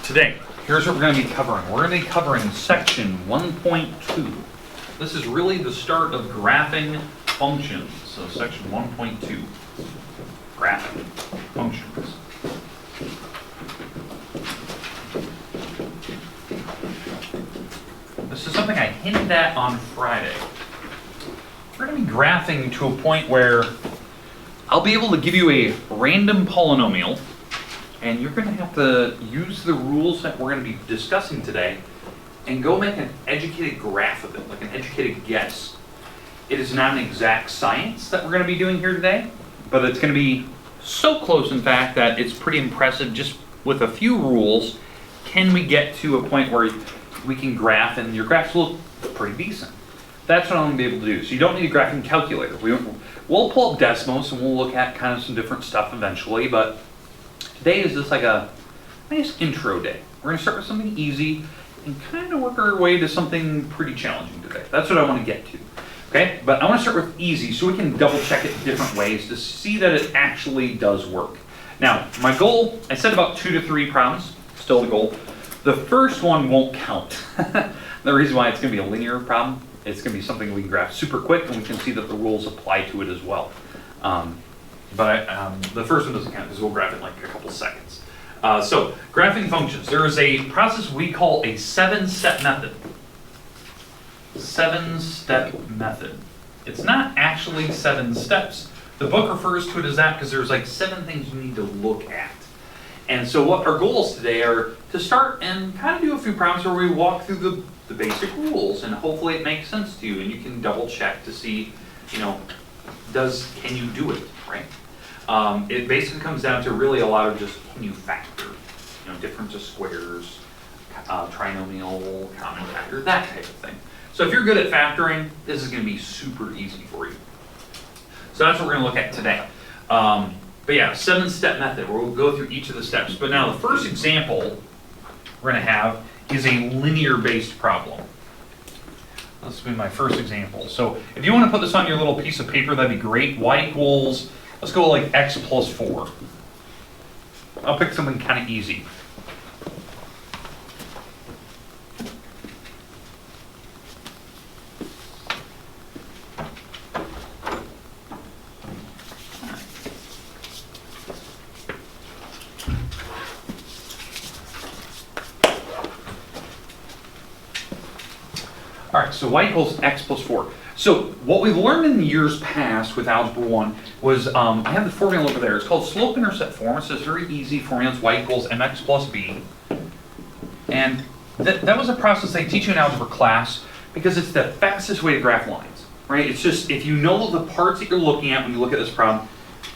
Today, here's what we're going to be covering. We're going to be covering section 1.2. This is really the start of graphing functions. So section 1.2, graphing functions. This is something I hinted at on Friday. We're going to be graphing to a point where I'll be able to give you a random polynomial, and you're going to have to use the rules that we're going to be discussing today and go make an educated graph of it, like an educated guess. It is not an exact science that we're going to be doing here today, but it's going to be so close, in fact, that it's pretty impressive. Just with a few rules, can we get to a point where we can graph and your graphs look pretty decent? That's what I'm going to be able to do. So you don't need a graphing calculator. We'll pull up Desmos and we'll look at kind of some different stuff eventually, but today is just like a nice intro day. We're going to start with something easy and kind of work our way to something pretty challenging today. That's what I want to get to. Okay, but I want to start with easy so we can double check it different ways to see that it actually does work. Now, my goal, I said about 2 to 3 problems, still the goal. The first one won't count. The reason why it's going to be a linear problem, it's going to be something we can graph super quick and we can see that the rules apply to it as well. The first one doesn't count because we'll graph it in like a couple seconds. So, graphing functions. There is a process we call a 7-step method. 7-step method. It's not actually 7 steps. The book refers to it as that because there's like 7 things you need to look at. And so what our goals today are to start and kind of do a few problems where we walk through the basic rules, and hopefully it makes sense to you and you can double check to see, can you do it, right? It basically comes down to really a lot of just, can you factor? Difference of squares, trinomial, common factor, that type of thing. So if you're good at factoring, this is going to be super easy for you. So that's what we're going to look at today. But yeah, 7-step method, where we'll go through each of the steps. But now the first example we're going to have is a linear-based problem. This will be my first example. So if you want to put this on your little piece of paper, that'd be great. Y equals, let's go like x plus 4. I'll pick something kind of easy. All right, so y equals x plus 4. So what we've learned in years past with Algebra 1 was, I have the formula over there. It's called Slopeintercept form. It's this very easy formula. It's y equals mx plus b. And that was a process they teach you in algebra class because it's the fastest way to graph lines, right? It's just, if you know the parts that you're looking at when you look at this problem,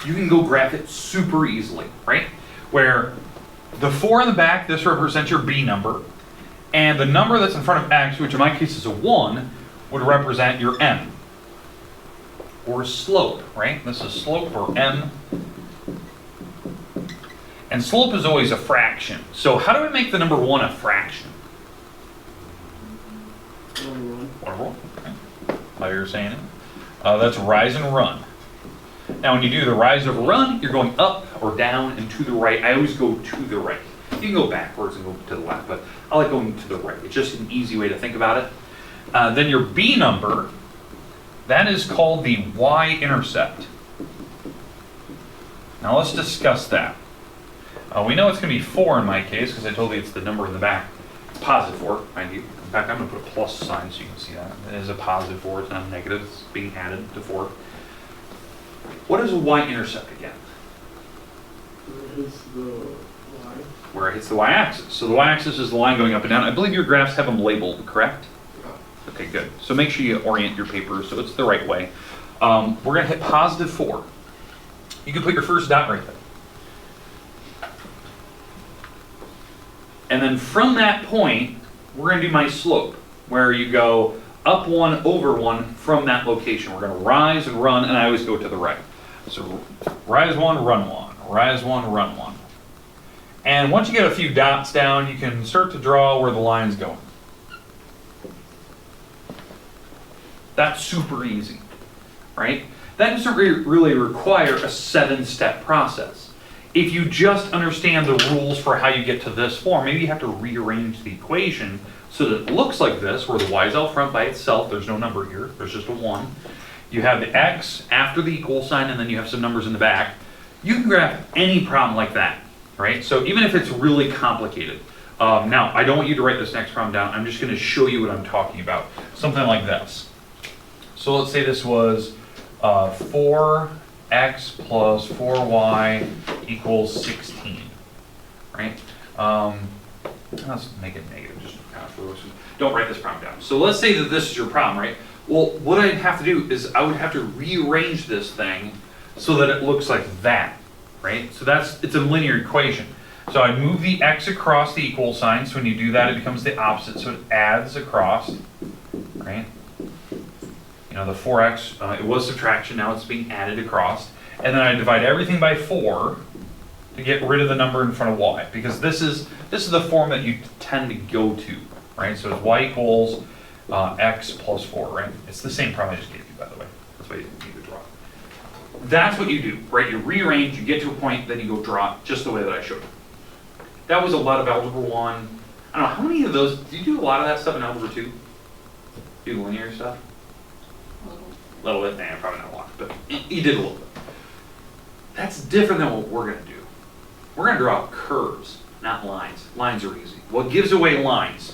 you can go graph it super easily, right? Where the 4 in the back, this represents your b number. And the number that's in front of x, which in my case is a 1, would represent your m, or slope, right? This is slope, or m. And slope is always a fraction. So how do we make the number 1 a fraction? 1 over 1. Okay. How you're saying it. That's rise and run. Now when you do the rise over run, you're going up or down and to the right. I always go to the right. You can go backwards and go to the left, but I like going to the right. It's just an easy way to think about it. Then your b number, that is called the y-intercept. Now let's discuss that. We know it's going to be 4 in my case, because I told you it's the number in the back. It's positive 4, mind you. In fact, I'm going to put a plus sign so you can see that. It is a positive 4, it's not a negative, it's being added to 4. What is a y-intercept again? Where it hits the y-axis. So the y-axis is the line going up and down. I believe your graphs have them labeled, correct? Okay, good. So make sure you orient your paper so it's the right way. We're going to hit positive 4. You can put your first dot right there. And then from that point, we're going to do my slope, where you go up 1 over 1 from that location. We're going to rise and run, and I always go to the right. So rise 1, run 1. Rise 1, run 1. And once you get a few dots down, you can start to draw where the line's going. That's super easy, right? That doesn't really require a 7-step process. If you just understand the rules for how you get to this form, maybe you have to rearrange the equation so that it looks like this, where the y is out front by itself, there's no number here, there's just a 1. You have the x after the equal sign, and then you have some numbers in the back. You can graph any problem like that, right? So even if it's really complicated. Now, I don't want you to write this next problem down. I'm just going to show you what I'm talking about. Something like this. So let's say this was 4x plus 4y equals 16, right? Let's make it negative, just kind of for don't write this problem down. So let's say that this is your problem, right? Well, what I'd have to do is I would have to rearrange this thing so that it looks like that, right? So it's a linear equation. So I move the x across the equal sign, so when you do that it becomes the opposite, so it adds across, right? You know, the 4x, it was subtraction, now it's being added across. And then I divide everything by 4 to get rid of the number in front of y, because this is the form that you tend to go to, right? So it's y equals x plus 4, right? It's the same problem I just gave you, by the way. That's why you need to draw it. That's what you do, right? You rearrange, you get to a point, then you go draw it just the way that I showed you. That was a lot of Algebra 1. I don't know, how many of those, do you do a lot of that stuff in Algebra 2? Do the linear stuff? A little bit, nah, probably not a lot, but you did a little bit. That's different than what we're gonna do. We're gonna draw curves, not lines. Lines are easy. What gives away lines?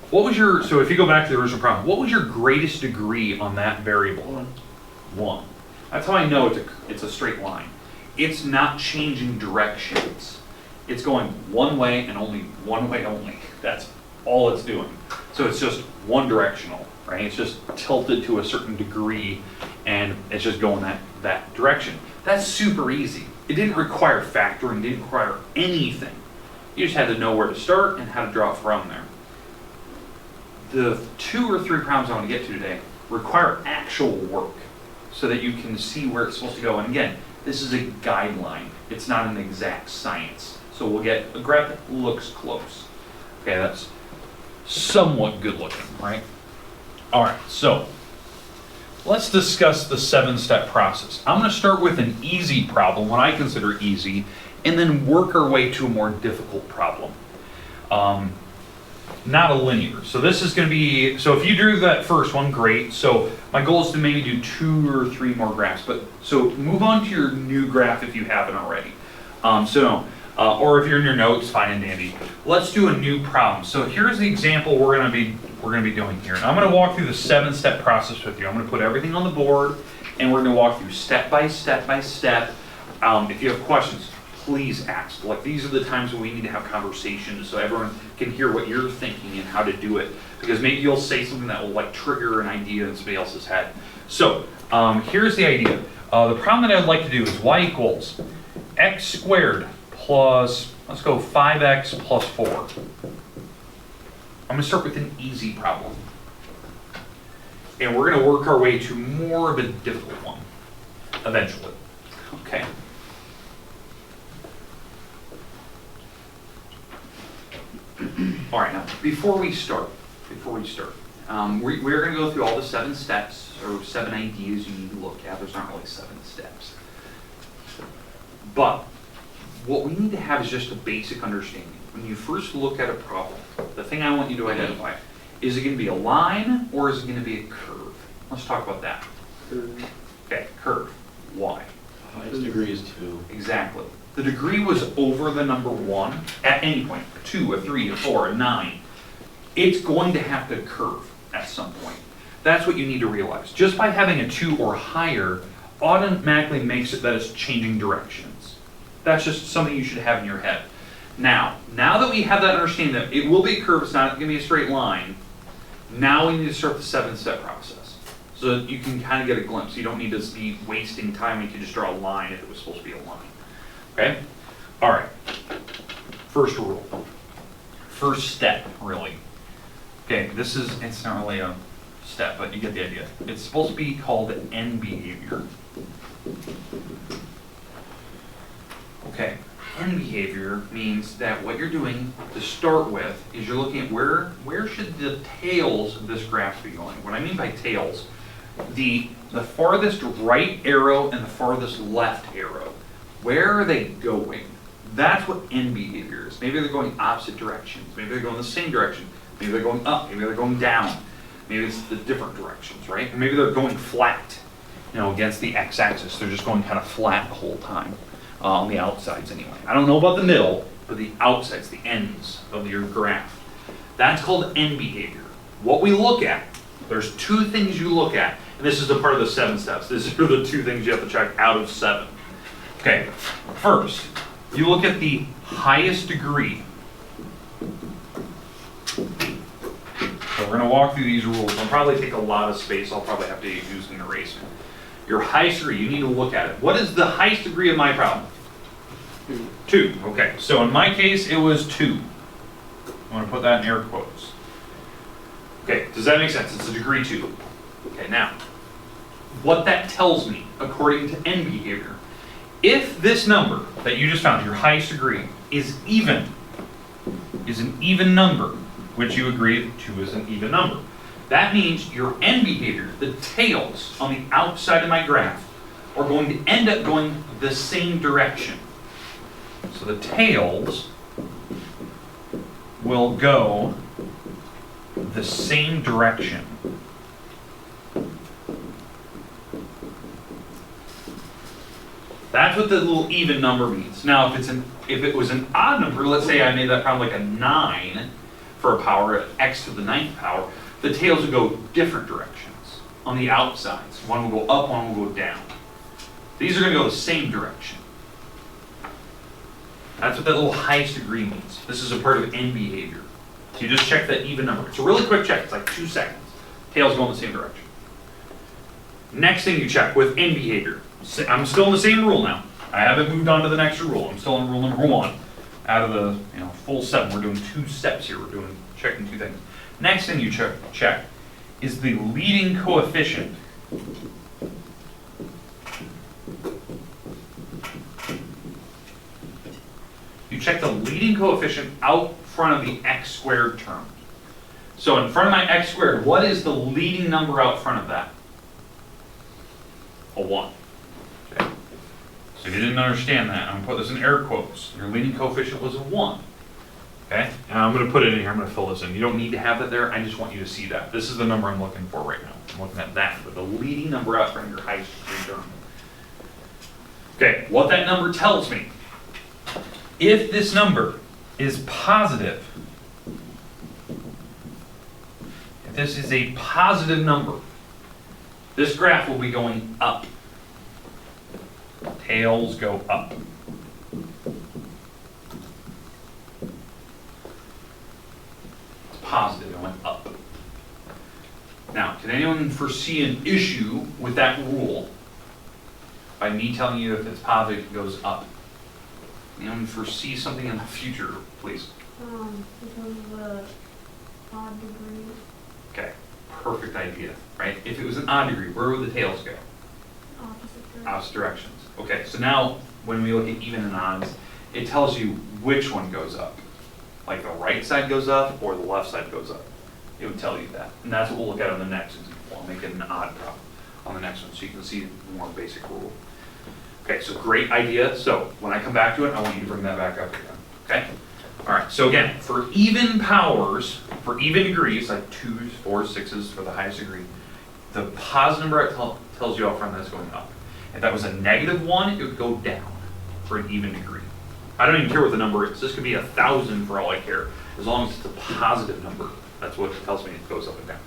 What was your, so if you go back to the original problem, what was your greatest degree on that variable? 1. That's how I know it's a straight line. It's not changing directions. It's going one way and only one way only. That's all it's doing. So it's just one directional, right? It's just tilted to a certain degree and it's just going that direction. That's super easy. It didn't require factoring, didn't require anything. You just had to know where to start and how to draw from there. The 2 or 3 problems I want to get to today require actual work so that you can see where it's supposed to go. And again, this is a guideline. It's not an exact science. So we'll get a graph that looks close. Okay, that's somewhat good looking, right? All right, so let's discuss the 7-step process. I'm going to start with an easy problem, what I consider easy, and then work our way to a more difficult problem. Not a linear. So this is going to be, so if you drew that first one, great. So my goal is to maybe do 2 or 3 more graphs. But so move on to your new graph if you haven't already. Or if you're in your notes, fine and dandy. Let's do a new problem. So here's the example we're going to be doing here. And I'm going to walk through the 7-step process with you. I'm going to put everything on the board, and we're going to walk through step by step by step. If you have questions, please ask. Like, these are the times when we need to have conversations so everyone can hear what you're thinking and how to do it. Because maybe you'll say something that will like trigger an idea in somebody else's head. So here's the idea. The problem that I'd like to do is y equals x squared plus, let's go 5x plus 4. I'm going to start with an easy problem. And we're going to work our way to more of a difficult one eventually. Okay. All right, now before we start, we're going to go through all the 7 steps or 7 ideas you need to look at. There's not really 7 steps. But what we need to have is just a basic understanding. When you first look at a problem, the thing I want you to identify, is it going to be a line or is it going to be a curve? Let's talk about that. Curve. Okay, curve. Why? Highest degree is 2. Exactly. The degree was over the number 1 at any point, 2, a 3, a 4, a 9. It's going to have to curve at some point. That's what you need to realize. Just by having a 2 or higher automatically makes it that it's changing directions. That's just something you should have in your head. Now that we have that understanding that it will be a curve, it's not going to be a straight line, now we need to start the 7-step process. So that you can kind of get a glimpse. You don't need to be wasting time. You can just draw a line if it was supposed to be a line. Okay? All right. First rule. First step, really. Okay, it's not really a step, but you get the idea. It's supposed to be called end behavior. Okay, end behavior means that what you're doing to start with is you're looking at where should the tails of this graph be going. What I mean by tails, the farthest right arrow and the farthest left arrow. Where are they going? That's what end behavior is. Maybe they're going opposite directions. Maybe they're going the same direction. Maybe they're going up. Maybe they're going down. Maybe it's the different directions, right? Or maybe they're going flat, against the x-axis. They're just going kind of flat the whole time, on the outsides anyway. I don't know about the middle, but the outsides, the ends of your graph. That's called end behavior. What we look at, there's two things you look at, and this is a part of the 7 steps. These are the 2 things you have to check out of 7. Okay, first, you look at the highest degree. So we're going to walk through these rules. I'll probably take a lot of space. I'll probably have to use an eraser. Your highest degree, you need to look at it. What is the highest degree of my problem? 2. Okay, so in my case, it was 2. I'm going to put that in air quotes. Okay, does that make sense? It's a degree 2. Okay, now, what that tells me, according to end behavior, if this number that you just found, your highest degree, is an even number, which you agree 2 is an even number, that means your end behavior, the tails on the outside of my graph, are going to end up going the same direction. So the tails will go the same direction. That's what the little even number means. Now, if it was an odd number, let's say I made that problem like a 9 for a power, x to the 9th power, the tails would go different directions on the outsides. One will go up, one will go down. These are going to go the same direction. That's what that little highest degree means. This is a part of end behavior. So you just check that even number. It's a really quick check. It's like 2 seconds. Tails go in the same direction. Next thing you check with end behavior. I'm still in the same rule now. I haven't moved on to the next rule. I'm still in rule number 1. Out of the full 7, we're doing 2 steps here. We're checking 2 things. Next thing you check is the leading coefficient. You check the leading coefficient out front of the x squared term. So in front of my x squared, what is the leading number out front of that? A 1. Okay. So if you didn't understand that, I'm going to put this in air quotes. Your leading coefficient was a 1. Okay? And I'm going to put it in here. I'm going to fill this in. You don't need to have that there. I just want you to see that. This is the number I'm looking for right now. I'm looking at that, but the leading number out front of your highest degree term. Okay, what that number tells me. If this number is positive, if this is a positive number, this graph will be going up. Tails go up. It's positive, it went up. Now, can anyone foresee an issue with that rule by me telling you if it's positive, it goes up? Anyone foresee something in the future, please? Because of the odd degree. Okay, perfect idea, right? If it was an odd degree, where would the tails go? Opposite directions. Okay, so now when we look at even and odds, it tells you which one goes up. Like the right side goes up or the left side goes up. It would tell you that. And that's what we'll look at on the next example. I'll make it an odd problem on the next one so you can see the more basic rule. Okay, so great idea. So when I come back to it, I want you to bring that back up again. Okay? All right, so again, for even powers, for even degrees, like 2s, 4s, 6s for the highest degree, the positive number tells you out front that's going up. If that was a -1, it would go down for an even degree. I don't even care what the number is. This could be 1,000 for all I care. As long as it's a positive number, that's what it tells me it goes up and down.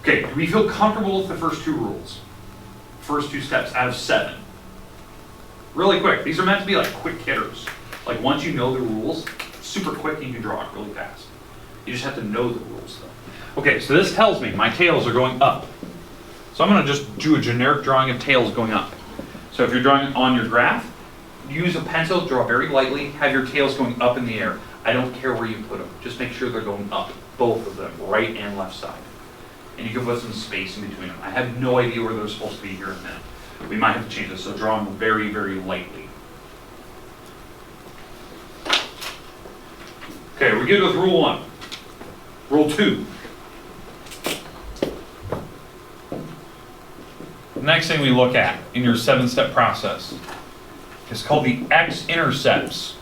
Okay, do we feel comfortable with the first 2 rules? First 2 steps out of 7. Really quick. These are meant to be like quick hitters. Like once you know the rules, super quick, you can draw it really fast. You just have to know the rules though. Okay, so this tells me my tails are going up. So I'm going to just do a generic drawing of tails going up. So if you're drawing on your graph, use a pencil, draw very lightly, have your tails going up in the air. I don't care where you put them. Just make sure they're going up, both of them, right and left side. And you can put some space in between them. I have no idea where they're supposed to be here in a minute. We might have to change this, so draw them very, very lightly. Okay, we're good with rule 1. Rule 2. The next thing we look at in your 7-step process is called the Xintercepts.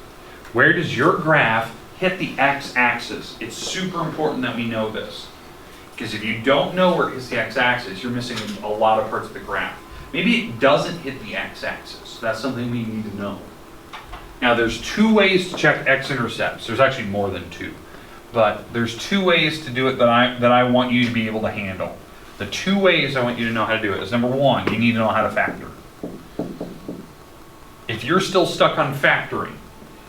Where does your graph hit the x-axis? It's super important that we know this. Because if you don't know where it hits the x-axis, you're missing a lot of parts of the graph. Maybe it doesn't hit the x-axis. That's something we need to know. Now there's two ways to check x-intercepts. There's actually more than two. But there's two ways to do it that I want you to be able to handle. The two ways I want you to know how to do it is, number one, you need to know how to factor. If you're still stuck on factoring,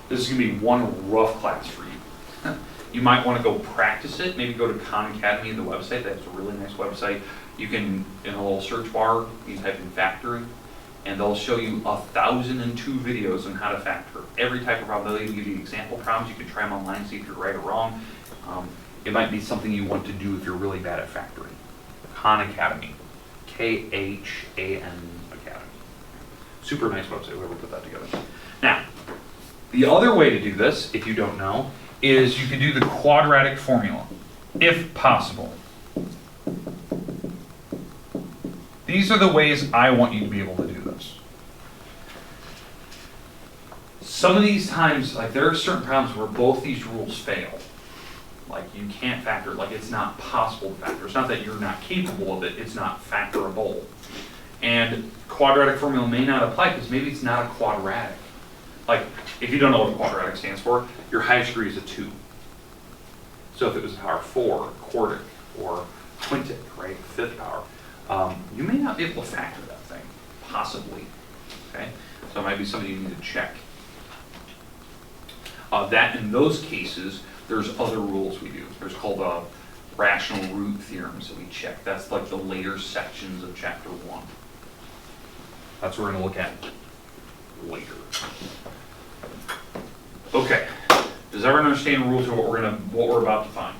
this is going to be one rough class for you. You might want to go practice it. Maybe go to Khan Academy, the website. That's a really nice website. You can, in a little search bar, you can type in factoring, and they'll show you 1,002 videos on how to factor. Every type of problem. They'll give you example problems. You can try them online, see if you're right or wrong. It might be something you want to do if you're really bad at factoring. Khan Academy. Khan Academy. Super nice website, whoever put that together. Now, the other way to do this, if you don't know, is you can do the quadratic formula, if possible. These are the ways I want you to be able to do this. Some of these times, like there are certain problems where both these rules fail. Like you can't factor, like it's not possible to factor. It's not that you're not capable of it, it's not factorable. And quadratic formula may not apply because maybe it's not a quadratic. Like if you don't know what a quadratic stands for, your highest degree is a 2. So if it was power 4, quartic, or quintic, right, fifth power, you may not be able to factor that thing, possibly. Okay, so it might be something you need to check. That in those cases, there's other rules we do. There's called rational root theorems that we check. That's like the later sections of chapter 1. That's what we're going to look at later. Okay. Does everyone understand the rules of what we're about to find?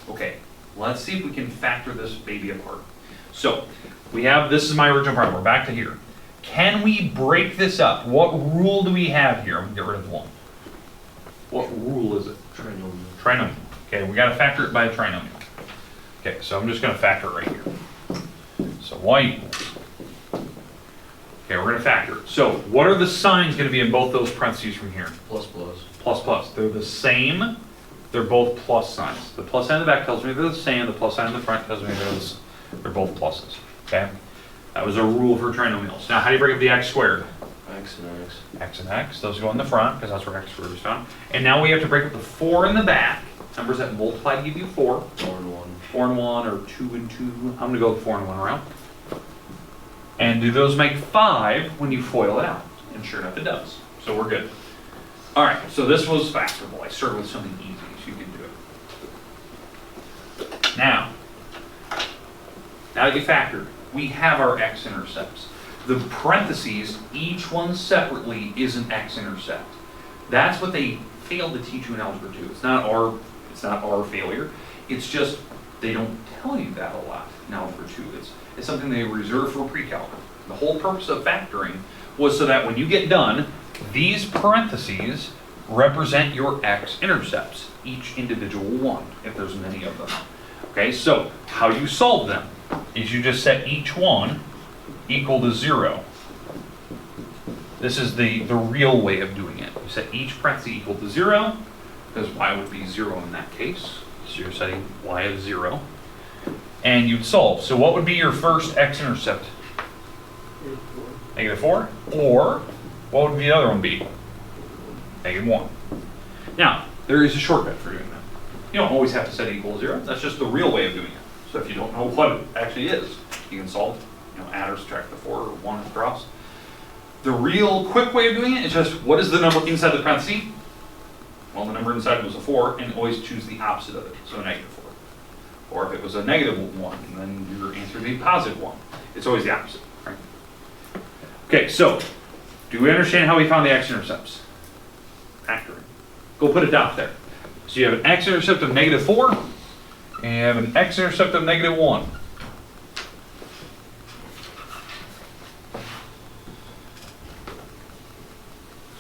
Okay. Let's see if we can factor this baby apart. So we have, this is my original problem. We're back to here. Can we break this up? What rule do we have here? I'm going to get rid of 1. What rule is it? Trinomial. Trinomial. Okay, we got to factor it by a trinomial. Okay, so I'm just going to factor it right here. So y equals. Okay, we're going to factor it. So what are the signs going to be in both those parentheses from here? Plus plus. Plus plus. They're the same. They're both plus signs. The plus sign in the back tells me they're the same. The plus sign in the front tells me they're both pluses. Okay? That was a rule for trinomials. Now, how do you break up the x squared? X and X. X and X. Those go in the front because that's where x squared is found. And now we have to break up the 4 in the back. Numbers that multiply give you 4. 4 and 1. 4 and 1 or 2 and 2. I'm going to go with 4 and 1 around. And do those make 5 when you FOIL it out? And sure enough, it does. So we're good. All right, so this was factorable. I started with something easy, so you can do it. Now that you factored, we have our x-intercepts. The parentheses, each one separately is an x-intercept. That's what they failed to teach you in Algebra 2. It's not our failure. It's just they don't tell you that a lot in Algebra 2. It's something they reserve for PreCalculus. The whole purpose of factoring was so that when you get done, these parentheses represent your x-intercepts, each individual one, if there's many of them. Okay, so how you solve them is you just set each one equal to 0. This is the real way of doing it. You set each parenthesis equal to 0, because y would be 0 in that case. So you're setting y as 0. And you'd solve. So what would be your first x-intercept? -4. Or what would the other one be? -1. Now, there is a shortcut for doing that. You don't always have to set it equal to 0. That's just the real way of doing it. So if you don't know what it actually is, you can solve, add or subtract the 4 or 1 across. The real quick way of doing it is just, what is the number inside the parenthesis? Well, the number inside was a 4, and always choose the opposite of it, so -4. Or if it was a -1, then your answer would be +1. It's always the opposite, right? Okay, so, do we understand how we found the x-intercepts? Factoring. Go put a dot there. So you have an x-intercept of -4, and you have an x-intercept of -1.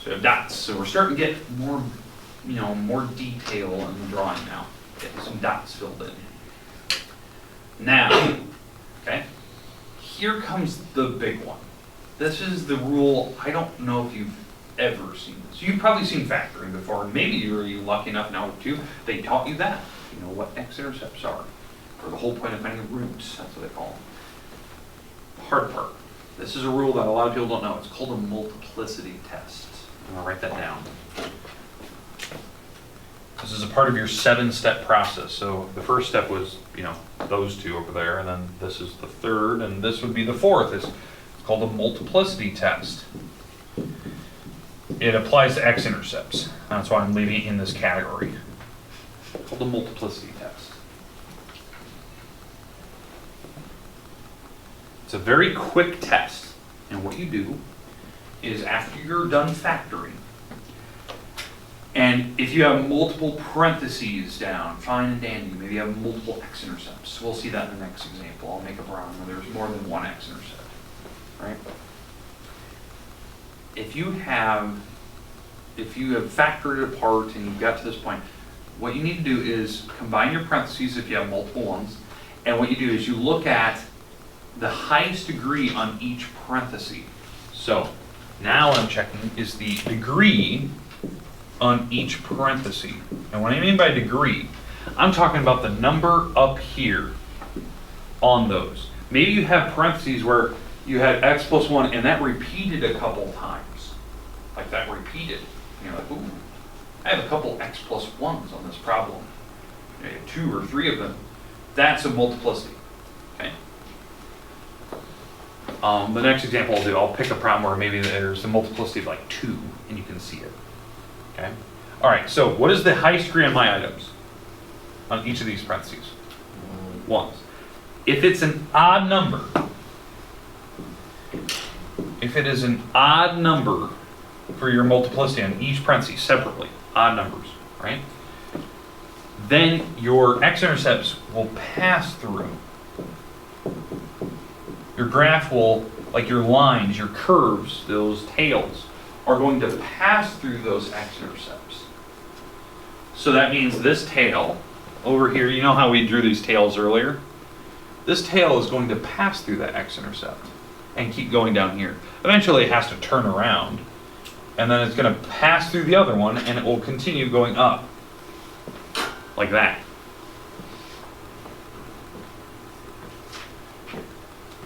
So you have dots. So we're starting to get more, more detail in the drawing now. Getting some dots filled in. Now, okay, here comes the big one. This is the rule. I don't know if you've ever seen this. You've probably seen factoring before, and maybe you were lucky enough now too, they taught you that. You know what Xintercepts are. For the whole point of finding roots, that's what they call them. Hard part. This is a rule that a lot of people don't know. It's called a multiplicity test. I'm gonna write that down. This is a part of your 7-step process. So the first step was, you know, those two over there, and then this is the third, and this would be the fourth. It's called a multiplicity test. It applies to Xintercepts. That's why I'm leaving it in this category. It's called a multiplicity test. It's a very quick test, and what you do is after you're done factoring, and if you have multiple parentheses down, fine and dandy, maybe you have multiple Xintercepts. We'll see that in the next example. I'll make a problem where there's more than one Xintercept, right? If you have factored it apart and you've got to this point, what you need to do is combine your parentheses if you have multiple ones, and what you do is you look at the highest degree on each parenthesis. So now what I'm checking is the degree on each parenthesis. And what I mean by degree, I'm talking about the number up here on those. Maybe you have parentheses where you had x plus 1 and that repeated a couple times. Like that repeated. You're like, ooh, I have a couple x plus 1s on this problem. You have 2 or 3 of them. That's a multiplicity. Okay. The next example I'll do, I'll pick a problem where maybe there's a multiplicity of like 2 and you can see it. Okay. All right, so what is the highest degree on my items? On each of these parentheses? 1s. If it's an odd number, if it is an odd number for your multiplicity on each parenthesis separately, odd numbers, right? Then your Xintercepts will pass through. Your graph will, like your lines, your curves, those tails, are going to pass through those Xintercepts. So that means this tail over here, you know how we drew these tails earlier? This tail is going to pass through that Xintercept and keep going down here. Eventually it has to turn around, and then it's going to pass through the other one, and it will continue going up like that.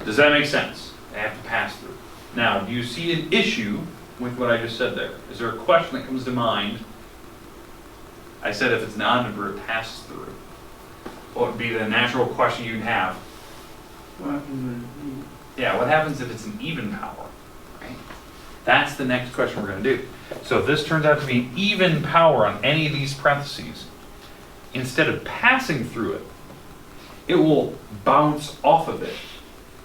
Does that make sense? They have to pass through. Now, do you see an issue with what I just said there? Is there a question that comes to mind? I said if it's an odd number, it passes through. What would be the natural question you'd have? Yeah, what happens if it's an even power? Right? That's the next question we're going to do. So if this turns out to be an even power on any of these parentheses, instead of passing through it, it will bounce off of it.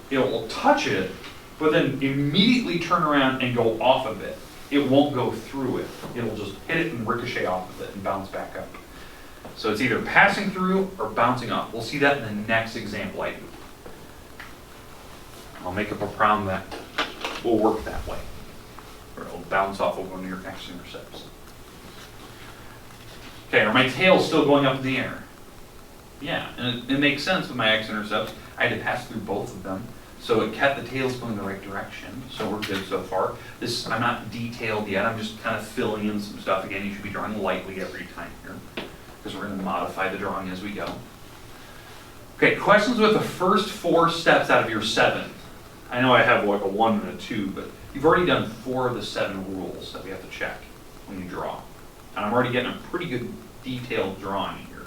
It will touch it, but then immediately turn around and go off of it. It won't go through it. It'll just hit it and ricochet off of it and bounce back up. So it's either passing through or bouncing off. We'll see that in the next example I do. I'll make up a problem that will work that way, where it'll bounce off of one of your Xintercepts. Okay, are my tails still going up in the air? Yeah, and it makes sense with my Xintercepts. I had to pass through both of them, so it kept the tails going the right direction. So we're good so far. This, I'm not detailed yet. I'm just kind of filling in some stuff. Again, you should be drawing lightly every time here, because we're going to modify the drawing as we go. Okay, questions with the first 4 steps out of your 7. I know I have like a 1 and a 2, but you've already done 4 of the 7 rules that we have to check when you draw. And I'm already getting a pretty good detailed drawing here.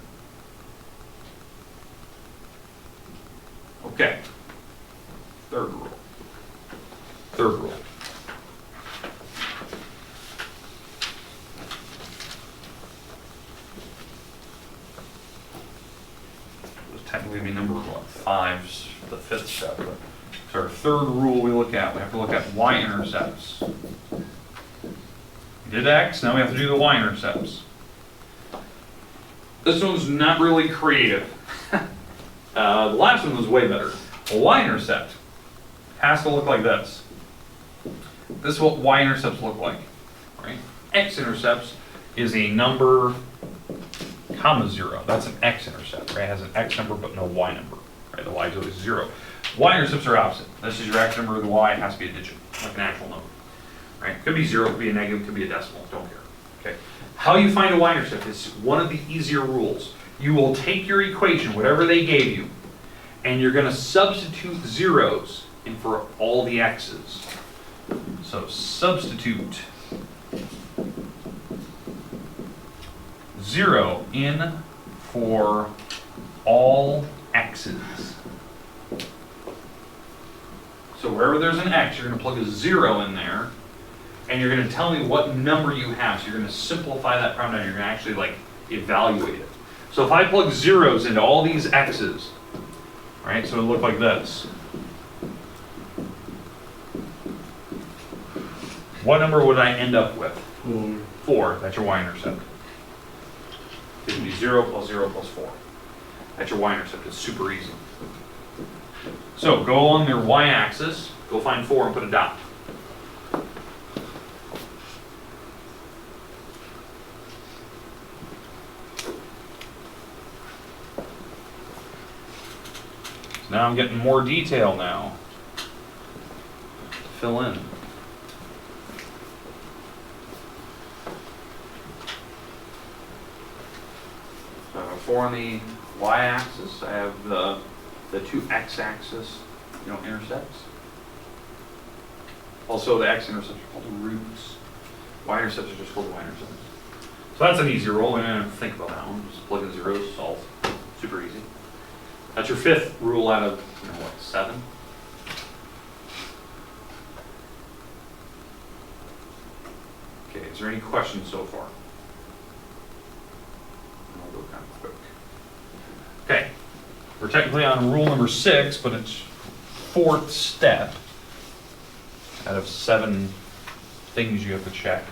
Okay, third rule. Third rule. It was technically be number 5's the 5th step, but it's our third rule we look at. We have to look at Y-intercepts. We did X, now we have to do the Y-intercepts. This one's not really creative. The last one was way better. A Y-intercept has to look like this. This is what Y-intercepts look like, right? X-intercepts is a number, comma 0. That's an X-intercept, right? It has an X number but no Y number, right? The Y is always 0. Y-intercepts are opposite. This is your X number, the Y has to be a digit, like an actual number. right? Could be 0, could be a negative, could be a decimal, don't care. Okay. How you find a y-intercept is one of the easier rules. You will take your equation, whatever they gave you, and you're going to substitute zeros in for all the x's. So substitute 0 in for all x's. So wherever there's an x, you're going to plug a 0 in there, and you're going to tell me what number you have. So you're going to simplify that problem down. You're going to actually like evaluate it. So if I plug zeros into all these x's, right, so it'll look like this. What number would I end up with? 4. That's your y-intercept. It would be 0 plus 0 plus 4. That's your y-intercept. It's super easy. So go along your y-axis, go find 4 and put a dot. So now I'm getting more detail now to fill in. So I have 4 on the y-axis. I have the 2 x-axis, intercepts. Also, the x-intercepts are called roots. Y-intercepts are just called y-intercepts. So that's an easy roll. We don't have to think about that one. Just plug in zeros, solve. Super easy. That's your 5th rule out of, 7? Okay, is there any questions so far? I'll go kind of quick. Okay, we're technically on rule number 6, but it's 4th step out of 7 things you have to check.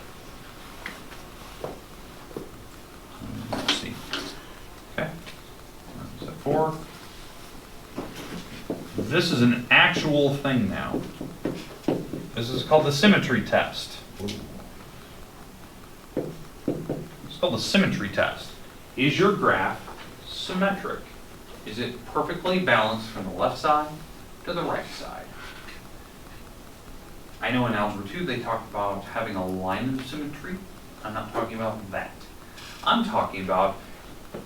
Let's see. Okay, step 4. This is an actual thing now. This is called the Symmetry Test. It's called the Symmetry Test. Is your graph symmetric? Is it perfectly balanced from the left side to the right side? I know in Algebra 2 they talk about having a line of symmetry. I'm not talking about that. I'm talking about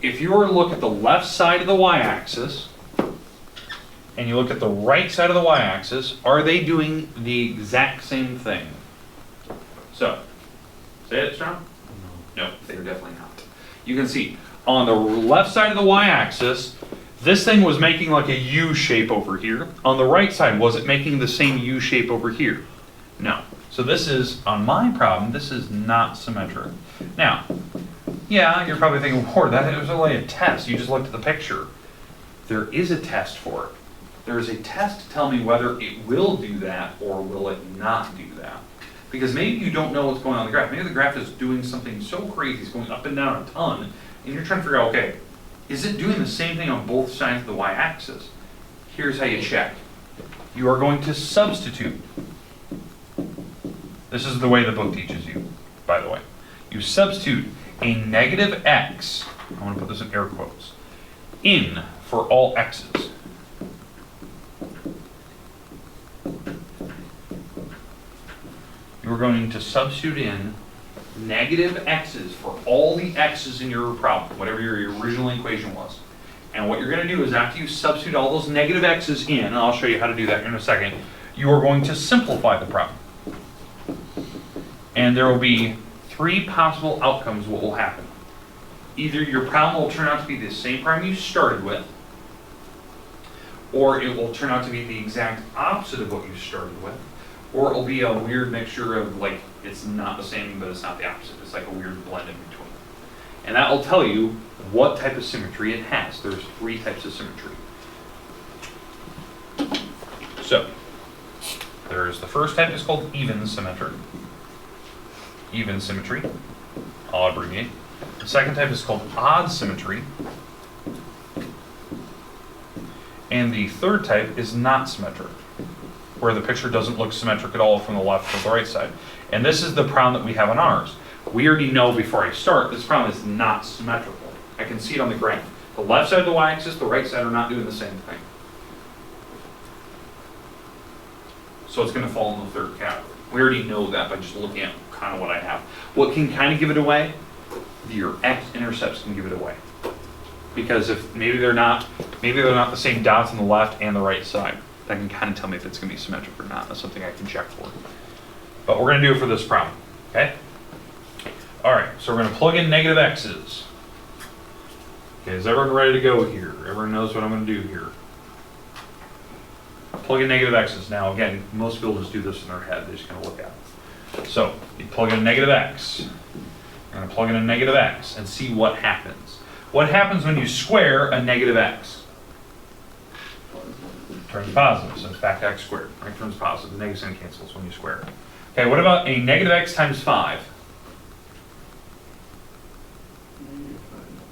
if you were to look at the left side of the y-axis and you look at the right side of the y-axis, are they doing the exact same thing? So, say it, Sean? No, they're definitely not. You can see on the left side of the y-axis, this thing was making like a U shape over here. On the right side, was it making the same U shape over here? No. So this is, on my problem, this is not symmetric. Now, yeah, you're probably thinking, "Whoa, that was only a test. You just looked at the picture." There is a test for it. There is a test to tell me whether it will do that or will it not do that. Because maybe you don't know what's going on in the graph. Maybe the graph is doing something so crazy, it's going up and down a ton, and you're trying to figure out, okay, is it doing the same thing on both sides of the y-axis? Here's how you check. You are going to substitute. This is the way the book teaches you, by the way. You substitute a negative x, I'm going to put this in air quotes, in for all x's. You're going to substitute in negative x's for all the x's in your problem, whatever your original equation was. And what you're going to do is after you substitute all those negative x's in, and I'll show you how to do that in a second, you are going to simplify the problem. And there will be 3 possible outcomes what will happen. Either your problem will turn out to be the same problem you started with, or it will turn out to be the exact opposite of what you started with, or it will be a weird mixture of like, it's not the same, but it's not the opposite. It's like a weird blend in between. And that will tell you what type of symmetry it has. There's 3 types of symmetry. So, there's the first type is called even symmetry. Even symmetry, I'll abbreviate. The second type is called odd symmetry. And the third type is not symmetric, where the picture doesn't look symmetric at all from the left to the right side. And this is the problem that we have on ours. We already know before I start, this problem is not symmetrical. I can see it on the graph. The left side of the y-axis, the right side are not doing the same thing. So it's going to fall in the third category. We already know that by just looking at kind of what I have. What can kind of give it away? Your Xintercepts can give it away. Because if maybe they're not the same dots on the left and the right side. That can kind of tell me if it's going to be symmetric or not. That's something I can check for. But we're going to do it for this problem, okay? All right, so we're going to plug in negative x's. Okay, is everyone ready to go here? Everyone knows what I'm going to do here. Plug in negative x's. Now, again, most people just do this in their head. They're just going to look at it. So, you plug in a negative x. You're going to plug in a negative x and see what happens. What happens when you square a negative x? Turns positive, so it's back to x squared. Right, turns positive. The negative sign cancels when you square it. Okay, what about a negative x times 5?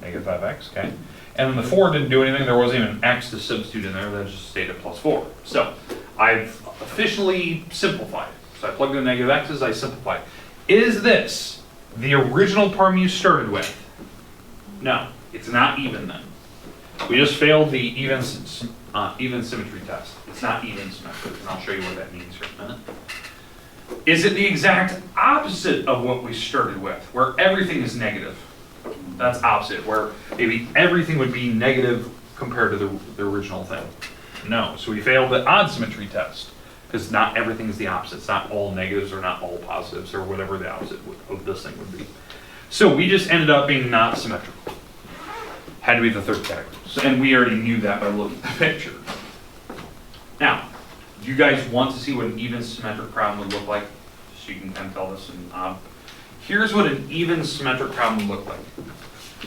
Negative 5x, okay. And then the 4 didn't do anything. There wasn't even an x to substitute in there. That just stayed at plus 4. So I've officially simplified. So I plugged in negative x's, I simplified. Is this the original problem you started with? No, it's not even then. We just failed the even symmetry test. It's not even symmetric, and I'll show you what that means here in a minute. Is it the exact opposite of what we started with, where everything is negative? That's opposite, where maybe everything would be negative compared to the original thing. No, so we failed the odd symmetry test, because not everything is the opposite. It's not all negatives or not all positives or whatever the opposite of this thing would be. So we just ended up being not symmetrical. Had to be the third category. So, and we already knew that by looking at the picture. Now, do you guys want to see what an even symmetric problem would look like? So you can kind of tell this in odd. Here's what an even symmetric problem would look like.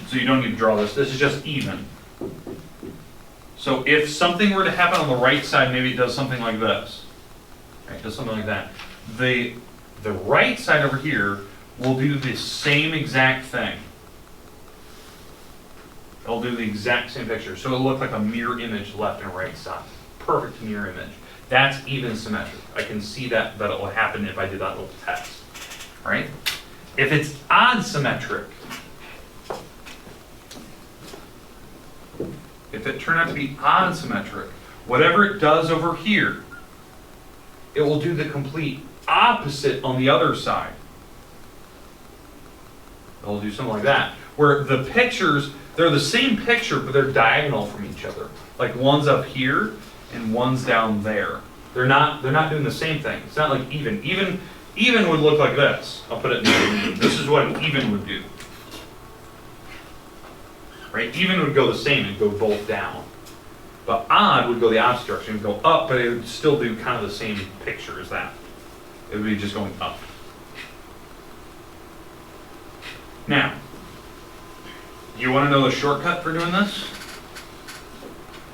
So you don't need to draw this. This is just even. So if something were to happen on the right side, maybe it does something like this. Right, it does something like that. The right side over here will do the same exact thing. It'll do the exact same picture. So it'll look like a mirror image left and right side. Perfect mirror image. That's even symmetric. I can see that it will happen if I do that little test. Right? If it's odd symmetric, if it turned out to be odd symmetric, whatever it does over here, it will do the complete opposite on the other side. It'll do something like that. Where the pictures, they're the same picture, but they're diagonal from each other. Like one's up here and one's down there. They're not doing the same thing. It's not like even. Even would look like this. I'll put it in. This is what an even would do. Right? Even would go the same and go both down. But odd would go the opposite direction. It would go up, but it would still do kind of the same picture as that. It would be just going up. Now, you want to know the shortcut for doing this?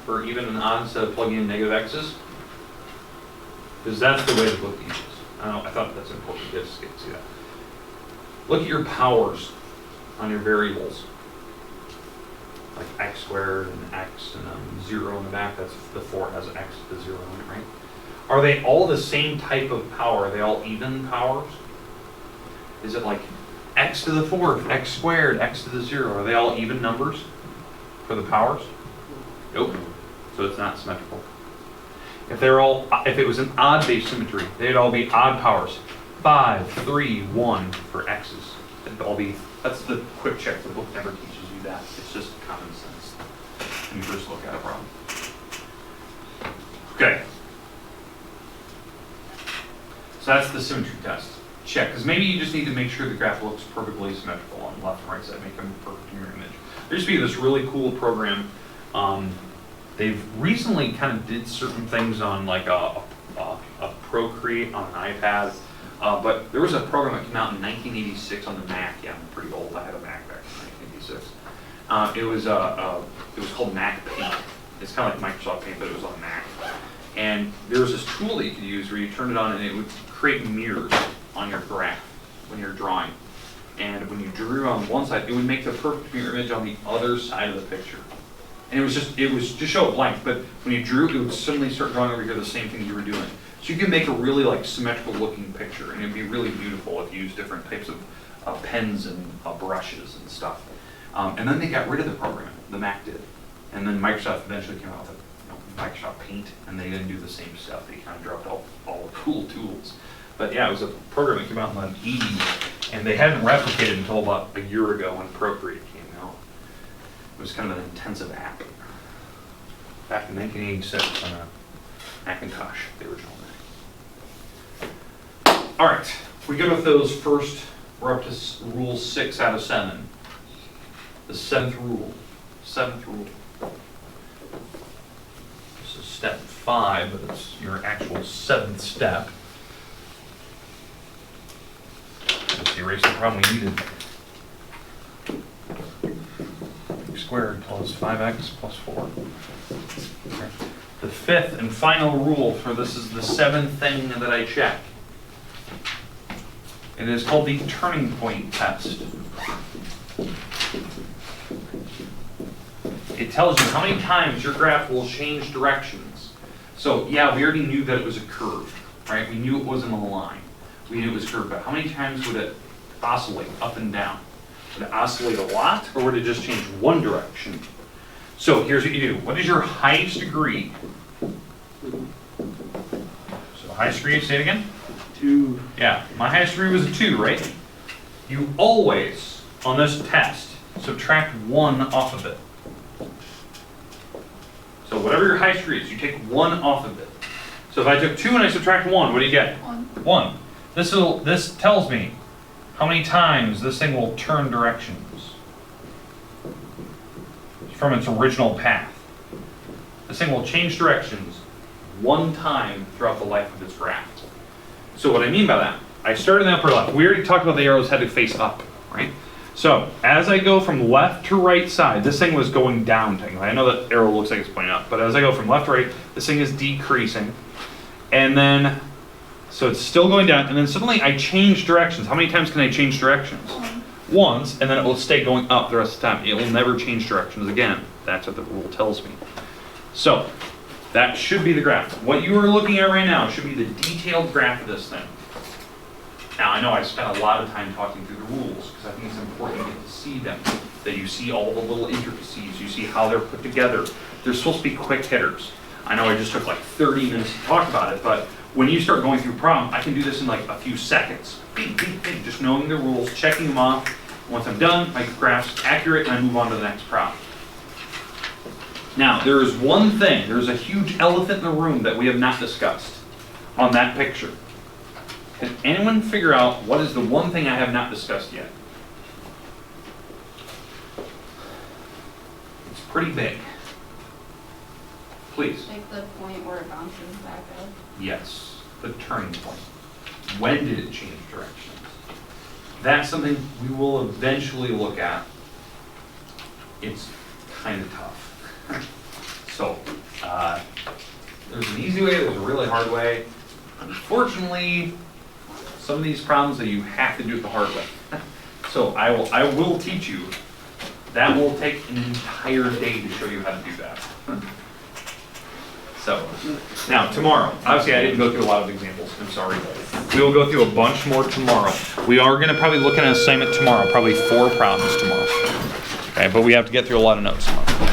For even and odd instead of plugging in negative x's? Because that's the way the book teaches. I thought that's important. You guys get to see that. Look at your powers on your variables. Like x squared and x and 0 in the back. That's the 4 has x to 0 in it, right? Are they all the same type of power? Are they all even powers? Is it like x to the 4th, x squared, x to the 0? Are they all even numbers for the powers? Nope. So it's not symmetrical. If it was an odd-based symmetry, they'd all be odd powers. 5, 3, 1 for x's. It'd all be. That's the quick check. The book never teaches you that. It's just common sense when you first look at a problem. Okay. So that's the symmetry test. Check, because maybe you just need to make sure the graph looks perfectly symmetrical on the left and right side, make them a perfect mirror image. There used to be this really cool program. They've recently kind of did certain things on like a Procreate on an iPad, but there was a program that came out in 1986 on the Mac. Yeah, I'm pretty old. I had a Mac back in 1986. It was called Mac Paint. It's kind of like Microsoft Paint, but it was on Mac. And there was this tool that you could use where you turned it on and it would create mirrors on your graph when you're drawing. And when you drew on one side, it would make the perfect mirror image on the other side of the picture. And it was just show it blank, but when you drew, it would suddenly start drawing over here the same thing you were doing. So you can make a really like symmetrical looking picture, and it'd be really beautiful if you use different types of pens and brushes and stuff. And then they got rid of the program, the Mac did. And then Microsoft eventually came out with Microsoft Paint, and they didn't do the same stuff. They kind of dropped all the cool tools. But yeah, it was a program that came out in the 80s, and they hadn't replicated until about a year ago when Procreate came out. It was kind of an intensive app. Back in 1986 on a Macintosh, the original Mac. All right, we good with those first. We're up to rule 6 out of 7. The 7th rule. 7th rule. This is step 5, but it's your actual 7th step. Let's erase the problem we needed. X squared plus 5x plus 4. Okay. The 5th and final rule for this is the 7th thing that I check. It is called the turning point test. It tells you how many times your graph will change directions. So yeah, we already knew that it was a curve, right? We knew it wasn't a line. We knew it was curved, but how many times would it oscillate up and down? Would it oscillate a lot, or would it just change one direction? So here's what you do. What is your highest degree? So highest degree, say it again? 2. Yeah, my highest degree was a 2, right? You always, on this test, subtract 1 off of it. So whatever your highest degree is, you take 1 off of it. So if I took 2 and I subtract 1, what do you get? 1. This tells me how many times this thing will turn directions from its original path. This thing will change directions 1 time throughout the life of its graph. So what I mean by that, I started in the upper left. We already talked about the arrows had to face up, right? So as I go from left to right side, this thing was going down technically. I know that arrow looks like it's pointing up, but as I go from left to right, this thing is decreasing. And then, so it's still going down, and then suddenly I change directions. How many times can I change directions? Once, and then it will stay going up the rest of the time. It will never change directions again. That's what the rule tells me. So that should be the graph. What you are looking at right now should be the detailed graph of this thing. Now, I know I spent a lot of time talking through the rules because I think it's important to get to see them, that you see all the little intricacies, you see how they're put together. They're supposed to be quick hitters. I know I just took like 30 minutes to talk about it, but when you start going through a problem, I can do this in like a few seconds. Bing, bing, bing, just knowing the rules, checking them off. Once I'm done, my graph's accurate, and I move on to the next problem. Now, there is one thing, there's a huge elephant in the room that we have not discussed on that picture. Can anyone figure out what is the one thing I have not discussed yet? It's pretty big. Please. Like the point where it bounces back up. Yes, the turning point. When did it change directions? That's something we will eventually look at. It's kind of tough. So, there's an easy way, there's a really hard way. Unfortunately, some of these problems that you have to do it the hard way. So I will teach you. That will take an entire day to show you how to do that. So, now tomorrow, obviously I didn't go through a lot of examples, I'm sorry. We will go through a bunch more tomorrow. We are gonna probably look at an assignment tomorrow, probably 4 problems tomorrow. Okay, but we have to get through a lot of notes tomorrow.